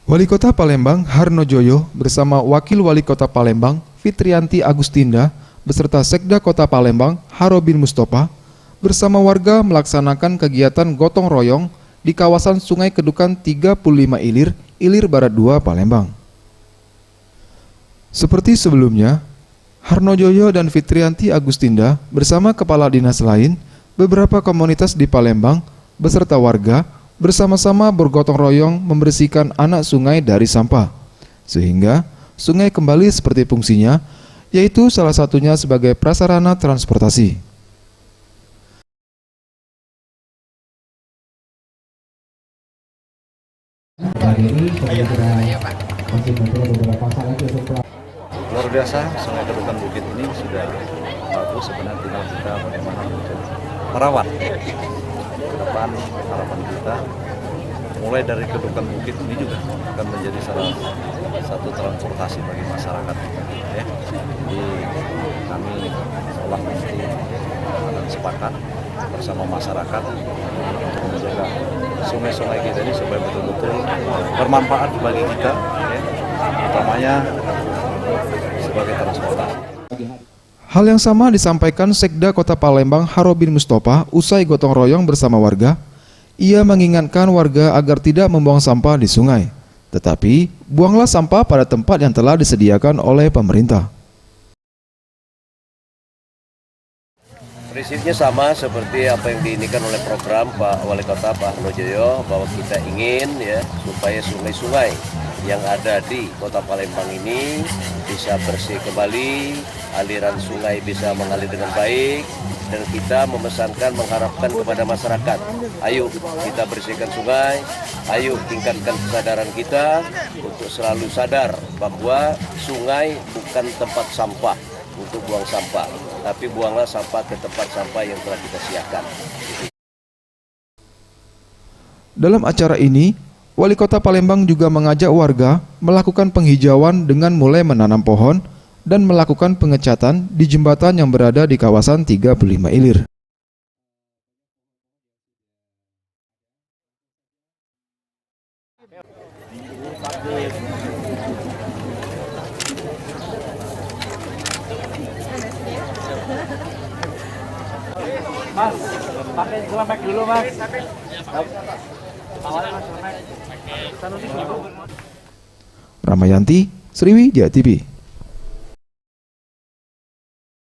Wali Kota Palembang Harnojoyo bersama Wakil Wali Kota Palembang Fitrianti Agustinda beserta Sekda Kota Palembang Harobin Mustopa bersama warga melaksanakan kegiatan gotong royong di kawasan Sungai Kedukan 35 Ilir, Ilir Barat 2, Palembang. Seperti sebelumnya, Harnojoyo dan Fitrianti Agustinda bersama kepala dinas lain, beberapa komunitas di Palembang beserta warga bersama-sama bergotong royong membersihkan anak sungai dari sampah, sehingga sungai kembali seperti fungsinya, yaitu salah satunya sebagai prasarana transportasi. Luar biasa, Sungai Kedukan Bukit ini sudah bagus, sebenarnya tinggal kita bagaimana untuk merawat. Ke depan harapan kita mulai dari Kedukan Bukit ini juga akan menjadi salah satu transportasi bagi masyarakat ya. Jadi kami seolah mesti akan sepakat bersama masyarakat untuk menjaga sungai-sungai kita ini supaya betul-betul bermanfaat bagi kita ya, utamanya sebagai transportasi. Hal yang sama disampaikan Sekda Kota Palembang Harobin Mustopa usai gotong royong bersama warga. Ia mengingatkan warga agar tidak membuang sampah di sungai, tetapi buanglah sampah pada tempat yang telah disediakan oleh pemerintah. Prinsipnya sama seperti apa yang diinikan oleh program Pak Wali Kota Pak Harnojoyo, bahwa kita ingin ya supaya sungai-sungai yang ada di Kota Palembang ini bisa bersih kembali, aliran sungai bisa mengalir dengan baik, dan kita memesankan, mengharapkan kepada masyarakat, ayo kita bersihkan sungai, ayo tingkatkan kesadaran kita untuk selalu sadar bahwa sungai bukan tempat sampah untuk buang sampah, tapi buanglah sampah ke tempat sampah yang telah kita siapkan. Dalam acara ini, Wali Kota Palembang juga mengajak warga melakukan penghijauan dengan mulai menanam pohon dan melakukan pengecatan di jembatan yang berada di kawasan 35 Ilir. Mas, pakai celemek dulu mas. Ramayanti, Sriwijaya TV.